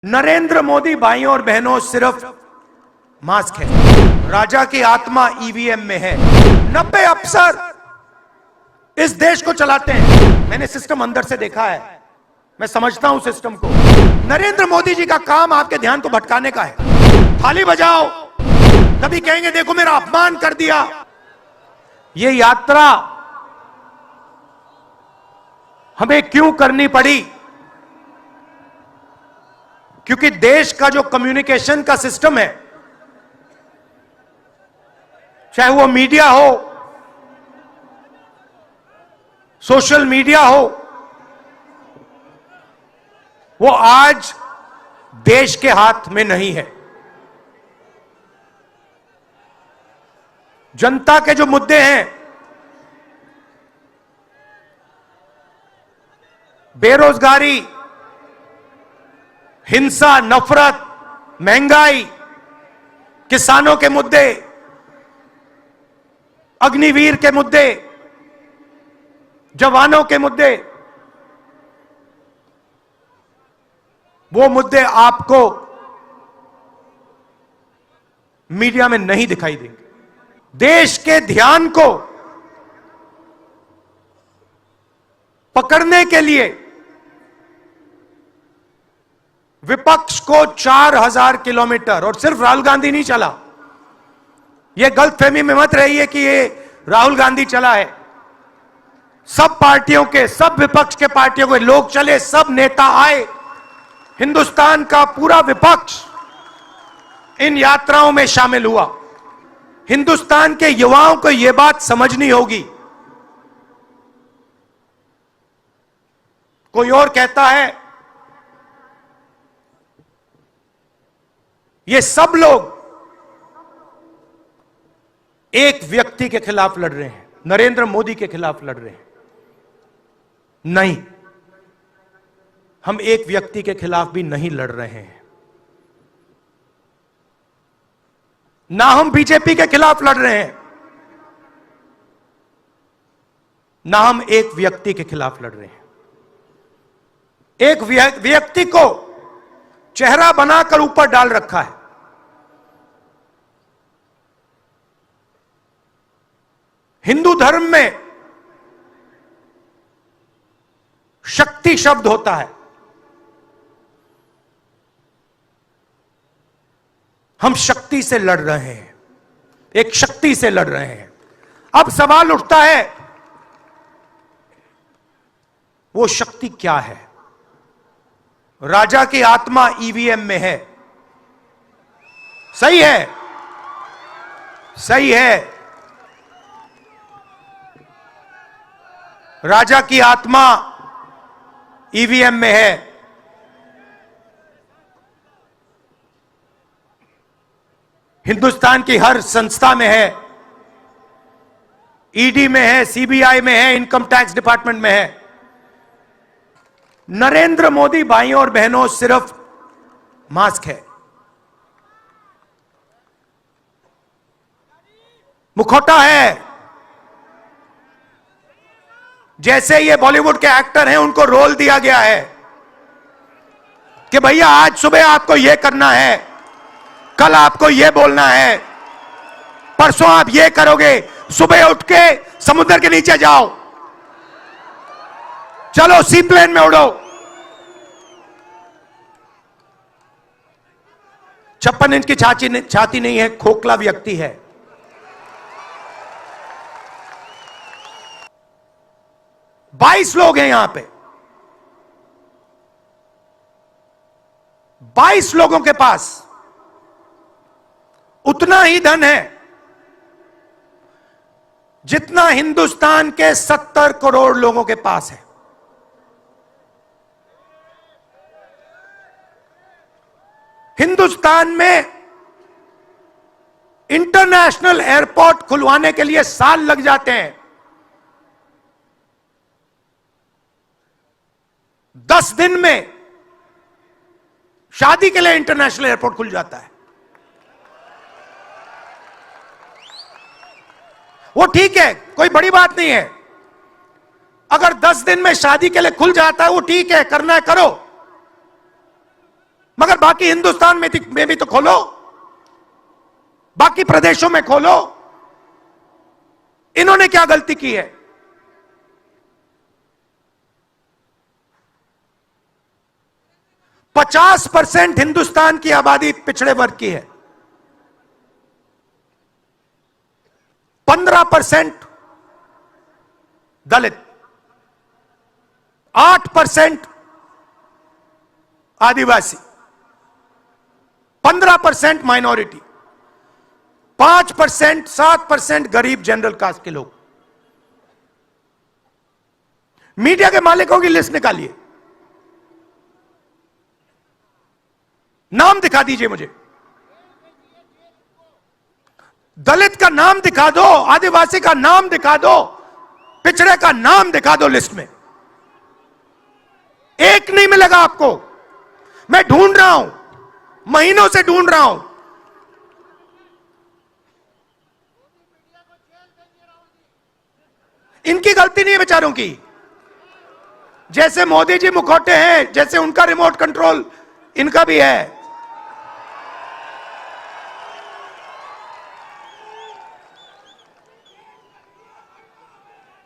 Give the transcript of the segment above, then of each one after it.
नरेंद्र मोदी भाइयों और बहनों सिर्फ मास्क है, राजा की आत्मा ईवीएम में है। 90 अफसर इस देश को चलाते हैं। मैंने सिस्टम अंदर से देखा है, मैं समझता हूं सिस्टम को। नरेंद्र मोदी जी का काम आपके ध्यान को भटकाने का है। थाली बजाओ, तभी कहेंगे देखो मेरा अपमान कर दिया। ये यात्रा हमें क्यों करनी पड़ी? क्योंकि देश का जो कम्युनिकेशन का सिस्टम है, चाहे वो मीडिया हो, सोशल मीडिया हो, वो आज देश के हाथ में नहीं है। जनता के जो मुद्दे हैं, बेरोजगारी, हिंसा, नफरत, महंगाई, किसानों के मुद्दे, अग्निवीर के मुद्दे, जवानों के मुद्दे, वो मुद्दे आपको मीडिया में नहीं दिखाई देंगे। देश के ध्यान को पकड़ने के लिए विपक्ष को 4000 किलोमीटर, और सिर्फ राहुल गांधी नहीं चला। यह गलतफहमी में मत रहिए कि ये राहुल गांधी चला है। सब पार्टियों के, सब विपक्ष के पार्टियों के लोग चले, सब नेता आए। हिंदुस्तान का पूरा विपक्ष इन यात्राओं में शामिल हुआ। हिंदुस्तान के युवाओं को यह बात समझनी होगी। कोई और कहता है ये सब लोग एक व्यक्ति के खिलाफ लड़ रहे हैं, नरेंद्र मोदी के खिलाफ लड़ रहे हैं। नहीं, हम एक व्यक्ति के खिलाफ भी नहीं लड़ रहे हैं। ना हम बीजेपी के खिलाफ लड़ रहे हैं, ना हम एक व्यक्ति के खिलाफ लड़ रहे हैं। एक व्यक्ति को चेहरा बनाकर ऊपर डाल रखा है। हिंदू धर्म में शक्ति शब्द होता है। हम शक्ति से लड़ रहे हैं, एक शक्ति से लड़ रहे हैं। अब सवाल उठता है वो शक्ति क्या है? राजा की आत्मा ईवीएम में है। सही है, सही है। राजा की आत्मा ईवीएम में है। हिंदुस्तान की हर संस्था में है, ईडी में है, सीबीआई में है, इनकम टैक्स डिपार्टमेंट में है। नरेंद्र मोदी भाइयों और बहनों सिर्फ मास्क है, मुखौटा है। जैसे ये बॉलीवुड के एक्टर हैं, उनको रोल दिया गया है कि भैया आज सुबह आपको यह करना है, कल आपको यह बोलना है, परसों आप यह करोगे, सुबह उठ के समुद्र के नीचे जाओ, चलो सी प्लेन में उड़ो। 56 इंच की छाती नहीं है, खोखला व्यक्ति है। बाईस लोग हैं यहां पे, 22 लोगों के पास उतना ही धन है जितना हिंदुस्तान के 70 करोड़ लोगों के पास है। हिंदुस्तान में इंटरनेशनल एयरपोर्ट खुलवाने के लिए साल लग जाते हैं। 10 दिन में शादी के लिए इंटरनेशनल एयरपोर्ट खुल जाता है। वो ठीक है, कोई बड़ी बात नहीं है। अगर 10 दिन में शादी के लिए खुल जाता है, वो ठीक है, करना है करो। मगर बाकी हिंदुस्तान में भी तो खोलो, बाकी प्रदेशों में खोलो। इन्होंने क्या गलती की है? पचास % हिंदुस्तान की आबादी पिछड़े वर्ग की है, 15% दलित, 8% आदिवासी, 15% माइनॉरिटी, 5% 7% गरीब जनरल कास्ट के लोग। मीडिया के मालिकों की लिस्ट निकालिए, नाम दिखा दीजिए मुझे। दलित का नाम दिखा दो, आदिवासी का नाम दिखा दो, पिछड़े का नाम दिखा दो लिस्ट में। एक नहीं मिलेगा आपको। मैं ढूंढ रहा हूं, महीनों से ढूंढ रहा हूं। इनकी गलती नहीं है बेचारों की। जैसे मोदी जी मुखौटे हैं, जैसे उनका रिमोट कंट्रोल इनका भी है।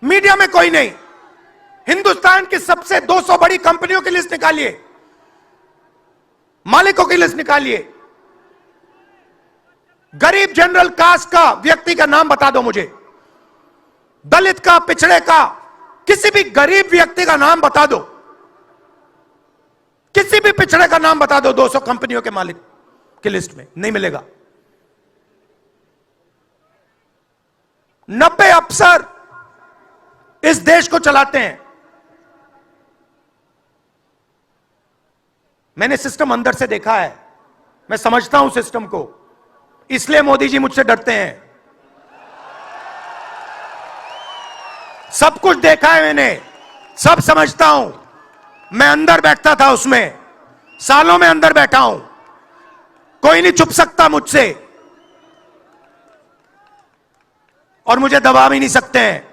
मीडिया में कोई नहीं। हिंदुस्तान की सबसे 200 बड़ी कंपनियों की लिस्ट निकालिए, मालिकों की लिस्ट निकालिए। गरीब जनरल कास्ट का व्यक्ति का नाम बता दो मुझे, दलित का, पिछड़े का, किसी भी गरीब व्यक्ति का नाम बता दो, किसी भी पिछड़े का नाम बता दो 200 कंपनियों के मालिक की लिस्ट में। नहीं मिलेगा। 90 अफसर इस देश को चलाते हैं। मैंने सिस्टम अंदर से देखा है, मैं समझता हूं सिस्टम को, इसलिए मोदी जी मुझसे डरते हैं। सब कुछ देखा है मैंने, सब समझता हूं। मैं अंदर बैठता था उसमें, सालों में अंदर बैठा हूं। कोई नहीं छुप सकता मुझसे, और मुझे दबा भी नहीं सकते हैं।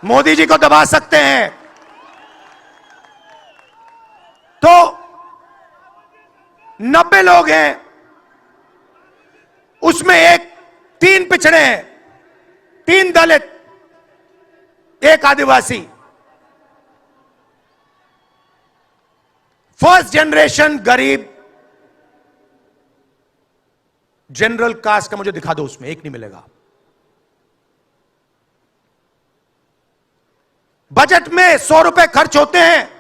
मोदी जी को दबा सकते हैं तो 90 लोग हैं, उसमें 3 पिछड़े हैं, 3 दलित, 1 आदिवासी। फर्स्ट जनरेशन गरीब जनरल कास्ट का मुझे दिखा दो, उसमें 1 नहीं मिलेगा। बजट में 100 रुपए खर्च होते हैं,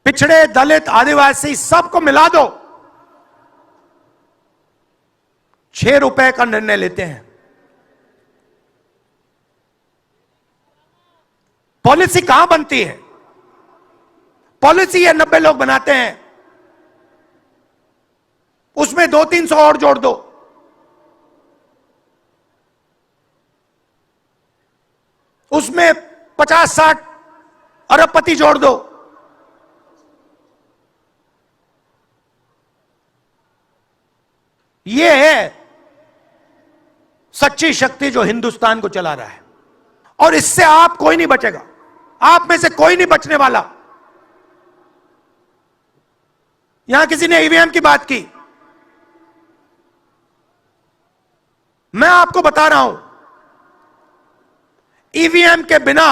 पिछड़े, दलित, आदिवासी सबको मिला दो, 6 रुपए का निर्णय लेते हैं। पॉलिसी कहां बनती है? पॉलिसी ये 90 लोग बनाते हैं, उसमें 200-300 और जोड़ दो। उसमें 50-60 अरबपति जोड़ दो। यह है सच्ची शक्ति जो हिंदुस्तान को चला रहा है, और इससे आप कोई नहीं बचेगा। आप में से कोई नहीं बचने वाला। यहां किसी ने ईवीएम की बात की, मैं आपको बता रहा हूं, ईवीएम के बिना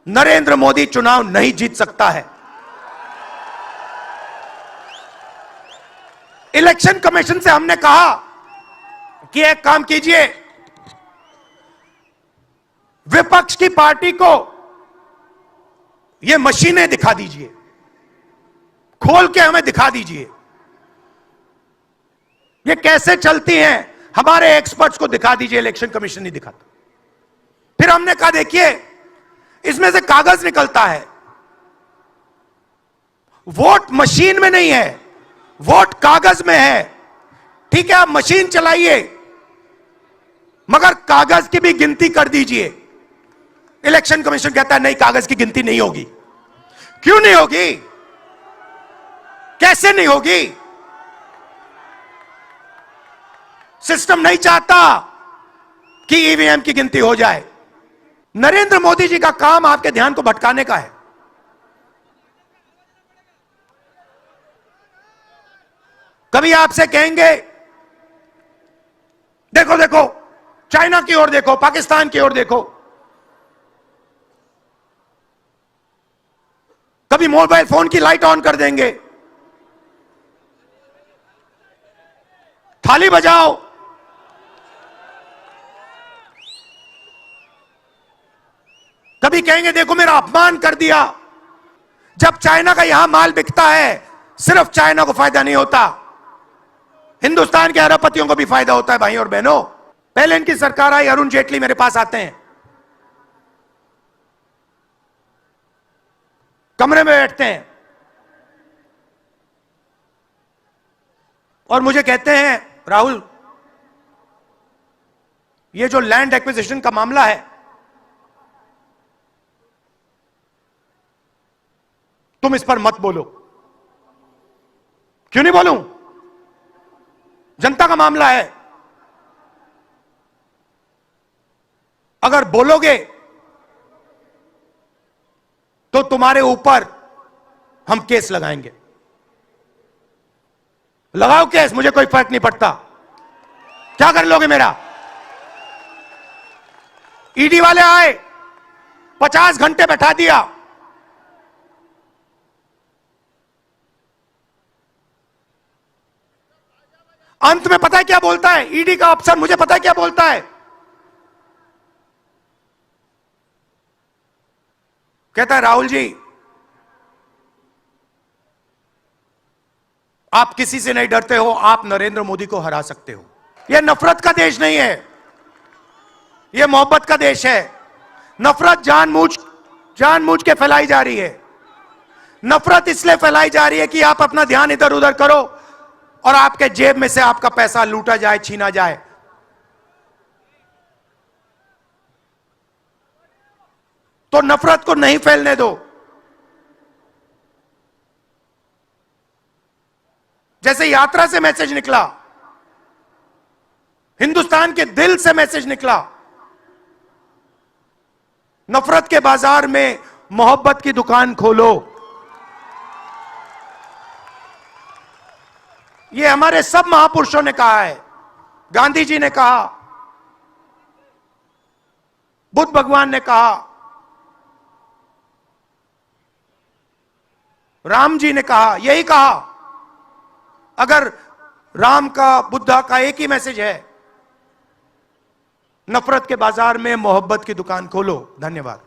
नरेंद्र मोदी चुनाव नहीं जीत सकता है। इलेक्शन कमीशन से हमने कहा कि एक काम कीजिए, विपक्ष की पार्टी को यह मशीनें दिखा दीजिए, खोल के हमें दिखा दीजिए ये कैसे चलती हैं, हमारे एक्सपर्ट्स को दिखा दीजिए। इलेक्शन कमीशन नहीं दिखाता। फिर हमने कहा देखिए, इसमें से कागज निकलता है, वोट मशीन में नहीं है, वोट कागज में है। ठीक है, आप मशीन चलाइए, मगर कागज की भी गिनती कर दीजिए। इलेक्शन कमीशन कहता है नहीं, कागज की गिनती नहीं होगी। क्यों नहीं होगी? कैसे नहीं होगी? सिस्टम नहीं चाहता कि ईवीएम की गिनती हो जाए। नरेंद्र मोदी जी का काम आपके ध्यान को भटकाने का है। कभी आपसे कहेंगे देखो देखो चाइना की ओर देखो, पाकिस्तान की ओर देखो। कभी मोबाइल फोन की लाइट ऑन कर देंगे, थाली बजाओ। कभी कहेंगे देखो मेरा अपमान कर दिया। जब चाइना का यहां माल बिकता है, सिर्फ चाइना को फायदा नहीं होता, हिंदुस्तान के अरबपतियों को भी फायदा होता है भाई और बहनों। पहले इनकी सरकार आई, अरुण जेटली मेरे पास आते हैं, कमरे में बैठते हैं और मुझे कहते हैं राहुल, ये जो लैंड एक्विजिशन का मामला है, तुम इस पर मत बोलो। क्यों नहीं बोलूं? जनता का मामला है। अगर बोलोगे तो तुम्हारे ऊपर हम केस लगाएंगे। लगाओ केस, मुझे कोई फर्क नहीं पड़ता। क्या कर लोगे मेरा? ईडी वाले आए, 50 घंटे बैठा दिया। अंत में पता है क्या बोलता है ईडी का अफसर? मुझे पता है क्या बोलता है। कहता है राहुल जी, आप किसी से नहीं डरते हो, आप नरेंद्र मोदी को हरा सकते हो। यह नफरत का देश नहीं है, यह मोहब्बत का देश है। नफरत जानबूझ के फैलाई जा रही है। नफरत इसलिए फैलाई जा रही है कि आप अपना ध्यान इधर उधर करो और आपके जेब में से आपका पैसा लूटा जाए, छीना जाए। तो नफरत को नहीं फैलने दो। जैसे यात्रा से मैसेज निकला, हिंदुस्तान के दिल से मैसेज निकला, नफरत के बाजार में मोहब्बत की दुकान खोलो। यह हमारे सब महापुरुषों ने कहा है। गांधी जी ने कहा, बुद्ध भगवान ने कहा, राम जी ने कहा, यही कहा। अगर राम का, बुद्धा का एक ही मैसेज है, नफरत के बाजार में मोहब्बत की दुकान खोलो। धन्यवाद।